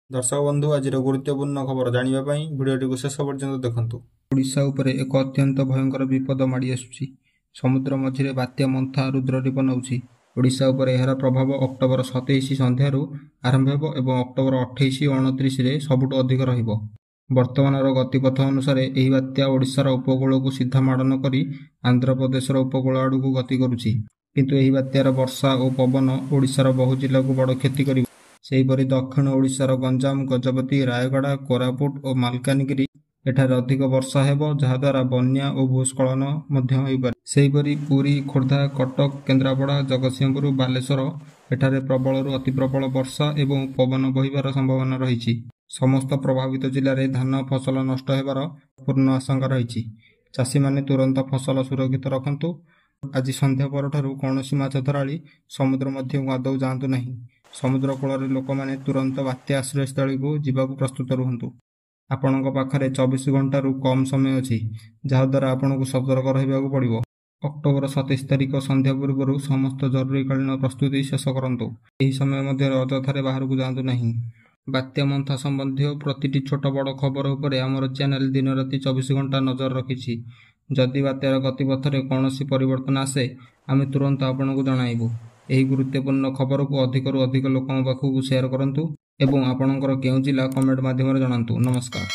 दर्शक बंधु आज गुरुत्वपूर्ण खबर जानिबा पई भिडियोटी को शेष पर्यंत देखंतु। ओडिशा उपरे एक अत्यंत भयंकर विपद माड़ी आसुछि। समुद्र मझिरे बात्या मंथा रुद्ररूप नउछि। ओडिशा उपरे एହାର प्रभाव अक्टोबर 27 संध्यारू आरंभ हेबो एवं अक्टोबर 28 29 रे सबुठु अधिक रहिबो। वर्तमानर गतिपथ अनुसार एही बात्या ओडिशार उपकूल को सीधा माडन करी आंध्र प्रदेशर उपकूल आडकू गति करुछि। किंतु एही बात्यार वर्षा और पवन ओडिशार बहु जिला को बड़ क्षति करिबो। सेहीपरि दक्षिण ओडिशार गंजाम, गजपति, रायगड़ा, कोरापुट और मालकानगिरी एठारे अधिक वर्षा हेबो, जहाद्वारा बन्या और भूस्खलन मध्य होइपारे। सेहीपरि पुरी, खोर्धा, कटक, केन्द्रापड़ा, जगतसिंहपुर, बालेश्वर एठारे प्रबलरू अति प्रबल वर्षा एवं पवन बहिबार संभावना रहिछि। समस्त प्रभावित जिले में धान फसल नष्ट हेबार पूर्ण आशंका रहिछि। चाषी माने तुरंत फसल सुरक्षित रखंतु। आज संध्या परठारु कौनसी माछ धराली समुद्र मध्यकू आदौ जातु नहीं। समुद्र कूल लोक मैंने तुरंत बात्या आश्रयस्थली को जीवाकू प्रस्तुत रुहतु। आपणक पाखरे 24 घंटारू कम समय अच्छी, जहाद्वारा आपन को सतर्क रहा पड़ो। अक्टोबर 27 तारिख संध्या पूर्व समस्त जरूरीकालीन प्रस्तुति शेष करंतु। एही समय मध्य अजथारे बाहर को जातु नहीं। बात्या मंथा संबंधी प्रतिटी छोट बड़ खबर उपरे आमर चैनल दिन राति 24 घंटा नजर रखिछि। जदि बात्यार गतिपथरे कौनसी परिवर्तन आसे आमे तुरंत आपन को जणाइबु। एही गुरुत्वपूर्ण खबर को अधिकरू अधिक लोकों पाखକୁ शेयर करंतु एवं आपणकर केउ जिला कमेंट माध्यम जणांतु। नमस्कार।